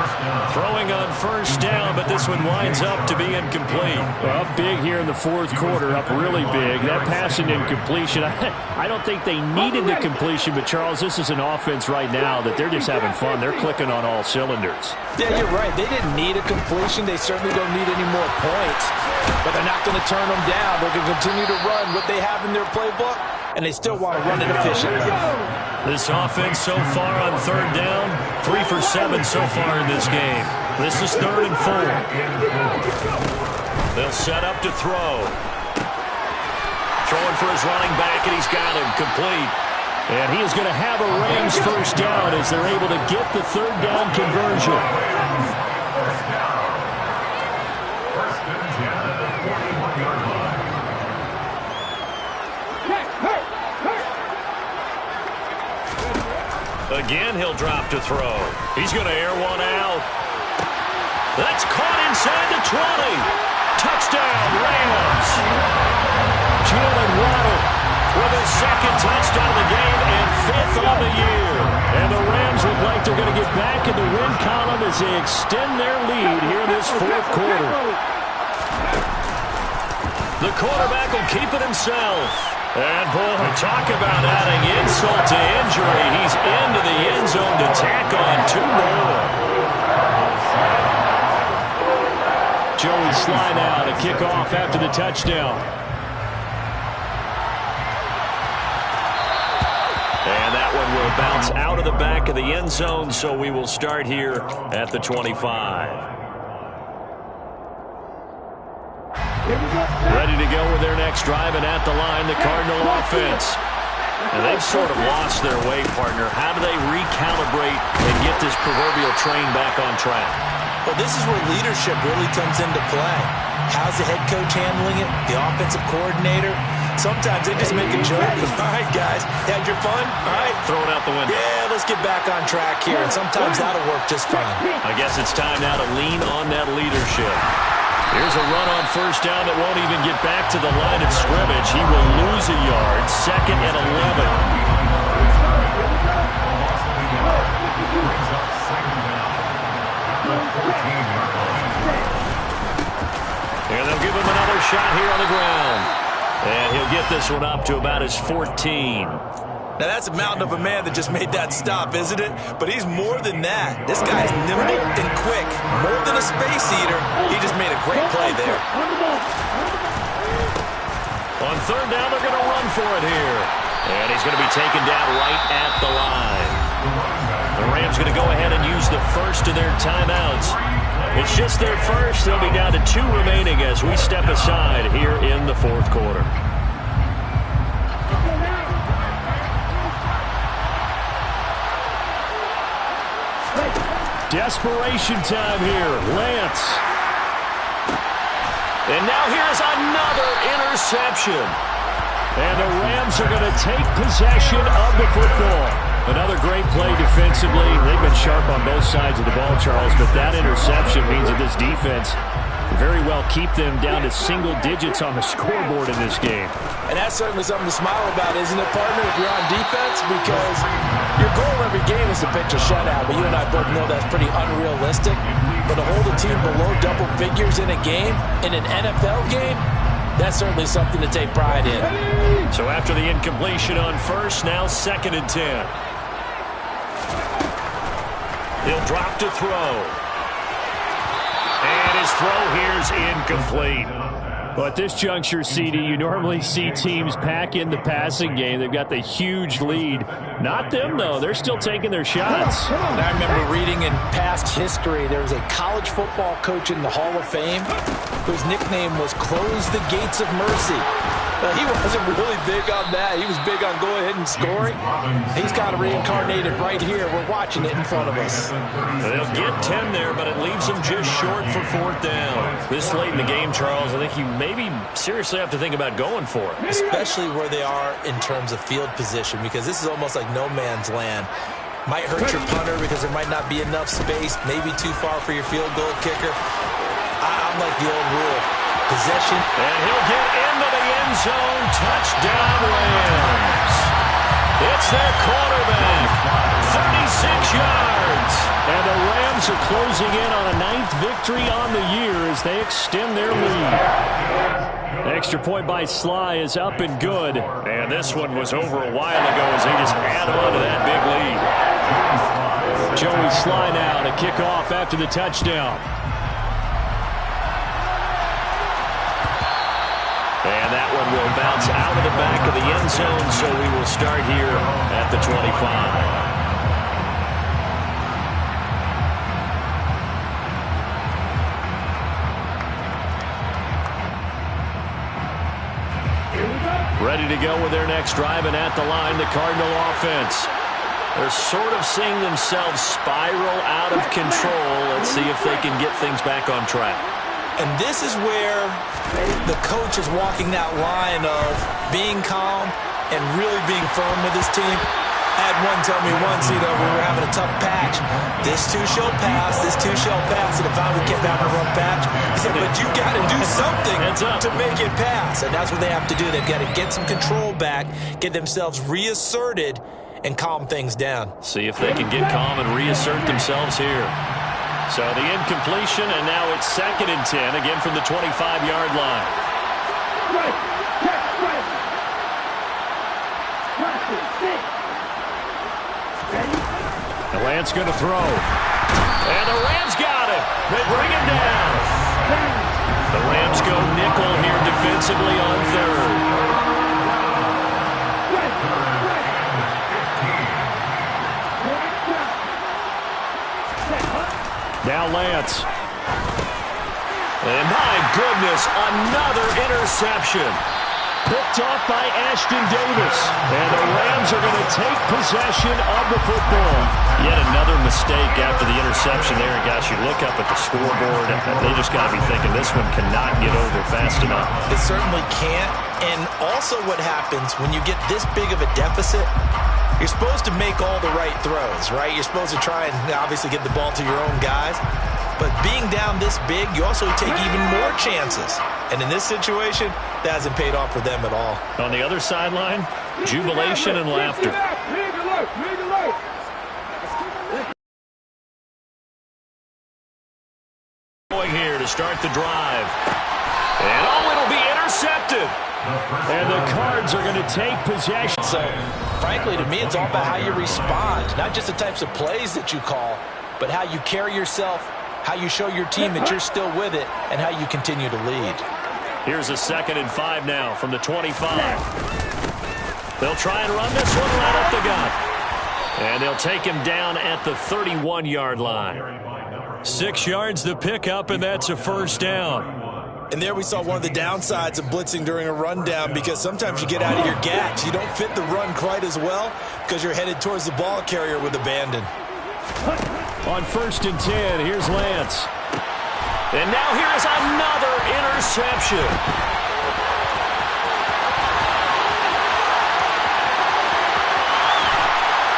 Throwing on first down, but this one winds up to be incomplete. Up big here in the 4th quarter, up really big. That passing incompletion, I don't think they needed the completion, but Charles, this is an offense right now that they're just having fun. They're clicking on all cylinders. Yeah, you're right. They didn't need a completion. They certainly don't need any more points, but they're not going to turn them down. They're going to continue to run what they have in their playbook, and they still want to run it efficiently. This offense so far on 3rd down, 3 for 7 so far in this game. This is 3rd and 4. They'll set up to throw. Throwing for his running back, and he's got him complete. And he is going to have a Rams first down as they're able to get the 3rd down conversion. Again, he'll drop to throw. He's going to air one out. That's caught inside the 20. Touchdown, Rams. Jalen second touchdown of the game and 5th on the year. And the Rams look like they're going to get back in the win column as they extend their lead here in this 4th quarter. The quarterback will keep it himself. And, boy, talk about adding insult to injury. He's into the end zone to tack on 2 more. Joey Sly now to kick off after the touchdown. And that one will bounce out of the back of the end zone, so we will start here at the 25. Ready to go with their next drive, and at the line, the Cardinal offense. And they've sort of lost their way, partner. How do they recalibrate and get this proverbial train back on track? Well, this is where leadership really comes into play. How's the head coach handling it? The offensive coordinator? Sometimes they just make a joke. All right, guys, had your fun? All right. Throw it out the window. Yeah, let's get back on track here, and sometimes that'll work just fine. I guess it's time now to lean on that leadership. Here's a run on first down that won't even get back to the line of scrimmage. He will lose a yard. 2nd and 11. And they'll give him another shot here on the ground. And he'll get this one up to about his 14. Now, that's a mountain of a man that just made that stop, isn't it? But he's more than that. This guy's nimble and quick. More than a space eater. He just made a great play there. On 3rd down, they're going to run for it here. And he's going to be taken down right at the line. The Rams going to go ahead and use the first of their timeouts. It's just their first. They'll be down to 2 remaining as we step aside here in the 4th quarter. Desperation time here. Lance. And now here's another interception. And the Rams are going to take possession of the football. Another great play defensively. They've been sharp on both sides of the ball, Charles, but that interception means that this defense very well keep them down to single digits on the scoreboard in this game. And that's certainly something to smile about, isn't it, partner, if you're on defense? Because your goal every game is to pitch a shutout, but you and I both know that's pretty unrealistic. But to hold a team below double figures in a game, in an NFL game, that's certainly something to take pride in. So after the incompletion on first, now 2nd and 10. He'll drop to throw. And his throw here's incomplete. But at this juncture, CD, you normally see teams pack in the passing game. They've got the huge lead. Not them, though. They're still taking their shots. And I remember reading in past history, there was a college football coach in the Hall of Fame whose nickname was Close the Gates of Mercy. He wasn't really big on that. He was big on going ahead and scoring. He's got to reincarnate it right here. We're watching it in front of us. They'll get 10 there, but it leaves them just short for 4th down. This late in the game, Charles, I think you maybe seriously have to think about going for it. Especially where they are in terms of field position, because this is almost like no man's land. Might hurt your punter because there might not be enough space, maybe too far for your field goal kicker. I'm like the old rule. Possession. And he'll get into the end zone. Touchdown, Rams. It's their quarterback. 36 yards. And the Rams are closing in on a 9th victory on the year as they extend their lead. The extra point by Sly is up and good. And this one was over a while ago as they just add on to that big lead. Joey Sly now to kick off after the touchdown. And that one will bounce out of the back of the end zone, so we will start here at the 25. Ready to go with their next drive, and at the line, the Cardinal offense. They're sort of seeing themselves spiral out of control. Let's see if they can get things back on track. And this is where the coach is walking that line of being calm and really being firm with his team. I had one tell me once, we were having a tough patch. This too shall pass, this too shall pass. And if I kept having a rough patch, he said, but you got to do something to make it pass. And that's what they have to do. They've got to get some control back, get themselves reasserted, and calm things down. See if they can get calm and reassert themselves here. So the incompletion, and now it's 2nd and 10, again from the 25-yard line. The Lance going to throw. And the Rams got it. They bring him down. The Rams go nickel here defensively on 3rd. Now Lance. And my goodness, another interception. Picked off by Ashton Davis. And the Rams are going to take possession of the football. Yet another mistake after the interception there. And gosh, you look up at the scoreboard, and they just got to be thinking this one cannot get over fast enough. It certainly can't. And also what happens when you get this big of a deficit, you're supposed to make all the right throws, right? You're supposed to try and obviously get the ball to your own guys. But being down this big, you also take even more chances. And in this situation, that hasn't paid off for them at all. On the other sideline, jubilation and laughter. Going here to start the drive. And it'll be intercepted. And the Cards are going to take possession. So, frankly, to me, it's all about how you respond. Not just the types of plays that you call, but how you carry yourself, how you show your team that you're still with it, and how you continue to lead. Here's a 2nd and 5 now from the 25. They'll try and run this one right up the gut. And they'll take him down at the 31-yard line. 6 yards the pickup, and that's a 1st down. And there we saw one of the downsides of blitzing during a rundown, because sometimes you get out of your gaps. You don't fit the run quite as well because you're headed towards the ball carrier with abandon. On 1st and 10, here's Lance. And now here is another interception.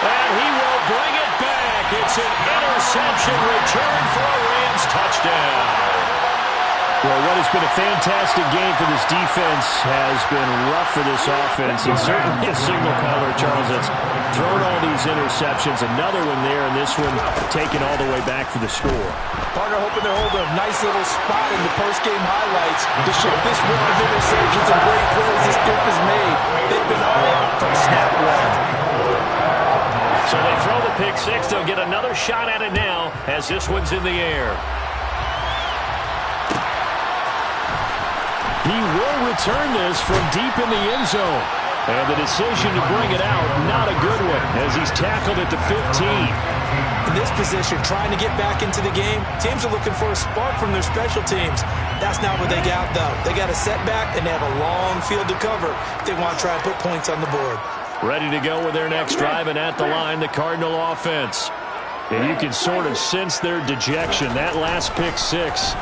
And he will bring it back. It's an interception return for a Rams touchdown. Well, what has been a fantastic game for this defense has been rough for this offense, and certainly a signal caller, Charles, that's thrown all these interceptions. Another one there, and this one taken all the way back for the score. Partner hoping to hold a nice little spot in the post-game highlights to show this run of interceptions and great throws this group has made. They've been on it from snap one. So they throw the pick six. They'll get another shot at it now as this one's in the air. He will return this from deep in the end zone. And the decision to bring it out, not a good one, as he's tackled at the 15. In this position, trying to get back into the game, teams are looking for a spark from their special teams. That's not what they got, though. They got a setback, and they have a long field to cover if they want to try and put points on the board. Ready to go with their next drive, and at the line, the Cardinal offense. And you can sort of sense their dejection. That last pick six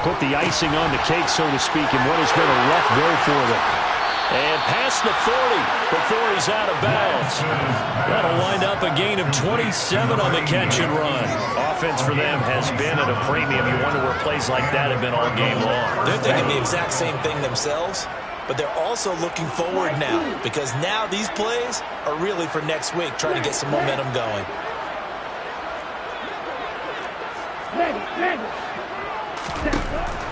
put the icing on the cake, so to speak, in what has been a rough go for them. And past the 40 before he's out of bounds. That'll wind up a gain of 27 on the catch and run. Offense for them has been at a premium. You wonder where plays like that have been all game long. They're thinking the exact same thing themselves, but they're also looking forward now, because now these plays are really for next week, trying to get some momentum going.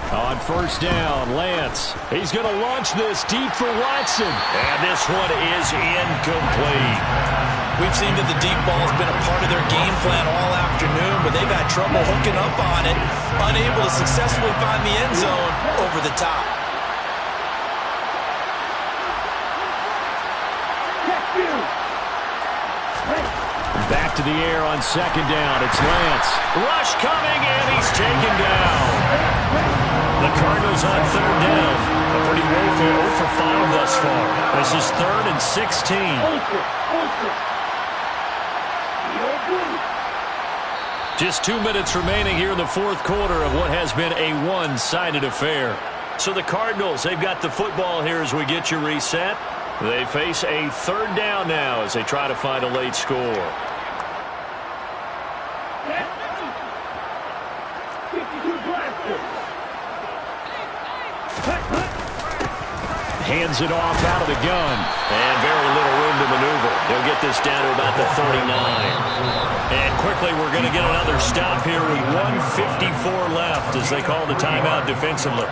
On first down, Lance. He's going to launch this deep for Watson. And this one is incomplete. We've seen that the deep ball has been a part of their game plan all afternoon, but they've had trouble hooking up on it, unable to successfully find the end zone over the top. Back to the air on second down. It's Lance. Rush coming, and he's taken down. The Cardinals on third down. A pretty woeful 0 for 5 thus far. This is 3rd and 16. Just 2 minutes remaining here in the fourth quarter of what has been a one-sided affair. So the Cardinals, they've got the football here as we get you reset. They face a third down now as they try to find a late score. Hands it off out of the gun. And very little room to maneuver. They'll get this down to about the 39. And quickly we're going to get another stop here with 1:54 left as they call the timeout defensively.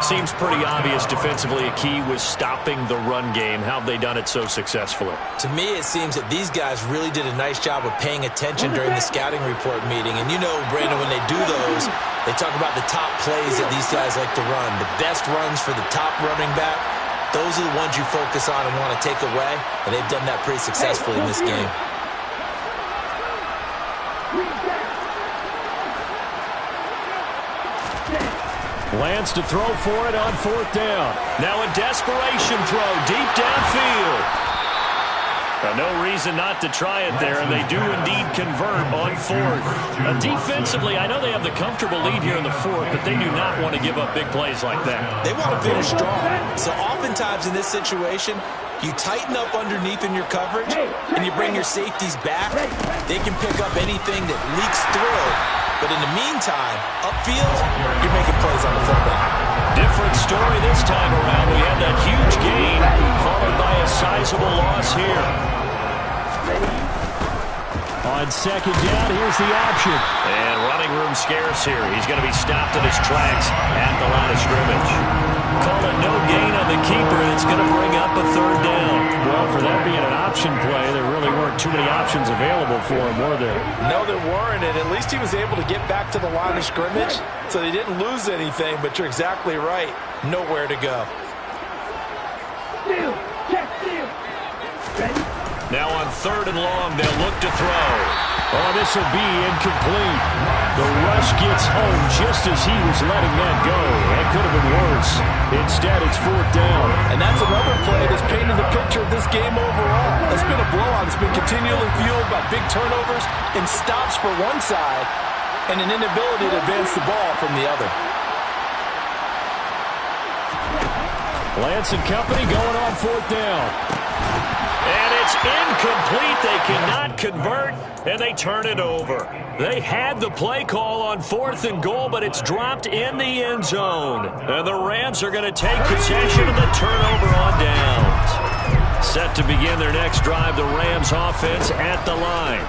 Seems pretty obvious defensively a key was stopping the run game. How have they done it so successfully? To me, it seems that these guys really did a nice job of paying attention during the scouting report meeting. And you know, Brandon, when they do those, they talk about the top plays that these guys like to run. The best runs for the top running back. Those are the ones you focus on and want to take away, and they've done that pretty successfully in this game. Lance to throw for it on fourth down. Now a desperation throw deep downfield. No reason not to try it there, and they do indeed convert on fourth. Defensively, I know they have the comfortable lead here in the fourth, but they do not want to give up big plays like that. They want to finish strong. So oftentimes in this situation, you tighten up underneath in your coverage, and you bring your safeties back. They can pick up anything that leaks through. But in the meantime, upfield, you're making plays on the football. Different story this time around. We had that huge gain, followed by a sizable loss here. On second down, here's the option. And running room scarce here. He's going to be stopped in his tracks at the line of scrimmage. Call it no gain on the keeper, and it's going to bring up a third down. Well, for that being an option play, there really weren't too many options available for him, were there? No, there weren't, and at least he was able to get back to the line of scrimmage, so they didn't lose anything, but you're exactly right. Nowhere to go. Now on third and long, they'll look to throw. Oh, this will be incomplete. The rush gets home just as he was letting that go. That could have been worse. Instead, it's fourth down. And that's another play that's painted the picture of this game overall. It's been a blowout. It's been continually fueled by big turnovers and stops for one side and an inability to advance the ball from the other. Lance and company going on fourth down. And it's incomplete. They cannot convert, and they turn it over. They had the play call on fourth and goal, but it's dropped in the end zone. And the Rams are going to take possession of the turnover on downs. Set to begin their next drive, the Rams offense at the line.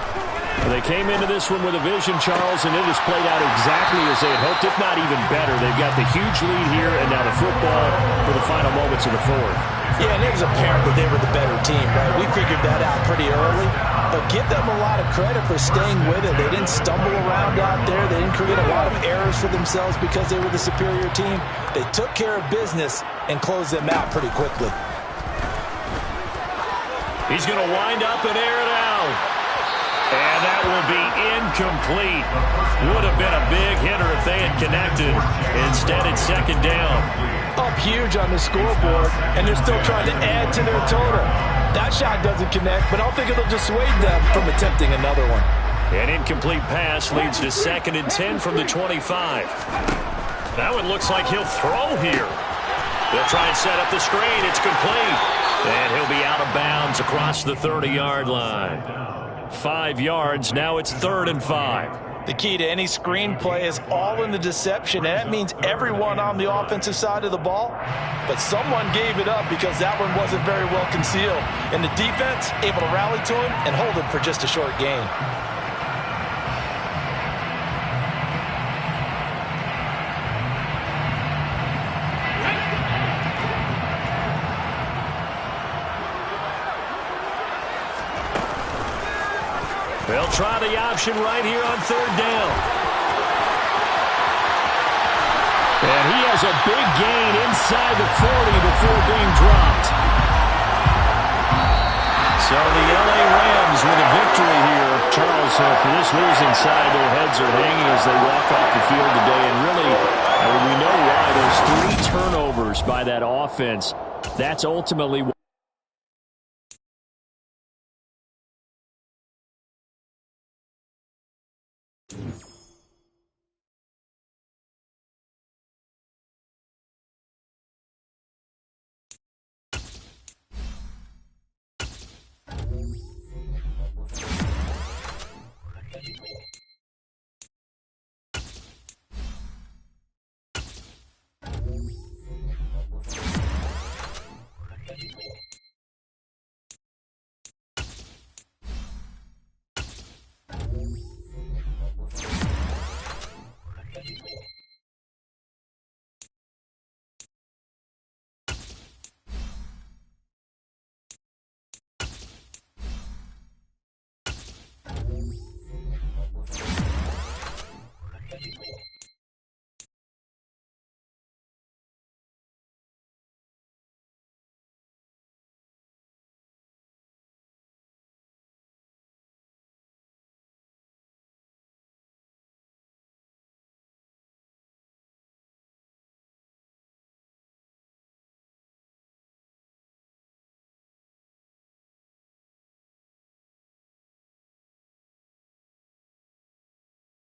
They came into this one with a vision, Charles, and it has played out exactly as they had hoped, if not even better. They've got the huge lead here, and now the football for the final moments of the fourth. Yeah, and it was apparent that they were the better team, right? We figured that out pretty early. But give them a lot of credit for staying with it. They didn't stumble around out there. They didn't create a lot of errors for themselves because they were the superior team. They took care of business and closed them out pretty quickly. He's going to wind up and air it out. And that will be incomplete. Would have been a big hitter if they had connected. Instead, it's second down. Up huge on the scoreboard, and they're still trying to add to their total. That shot doesn't connect, but I don't think it'll dissuade them from attempting another one. An incomplete pass leads to 2nd and 10 from the 25. Now it looks like he'll throw here. They'll try and set up the screen. It's complete. And he'll be out of bounds across the 30-yard line. 5 yards. Now it's 3rd and 5. The key to any screenplay is all in the deception, and that means everyone on the offensive side of the ball. But someone gave it up because that one wasn't very well concealed. And the defense able to rally to him and hold him for just a short gain. They'll try the option right here on 3rd down. And he has a big gain inside the 40 before being dropped. So the L.A. Rams with a victory here. Charles, for this losing side, their heads are hanging as they walk off the field today. And really, we know why. Those 3 turnovers by that offense, that's ultimately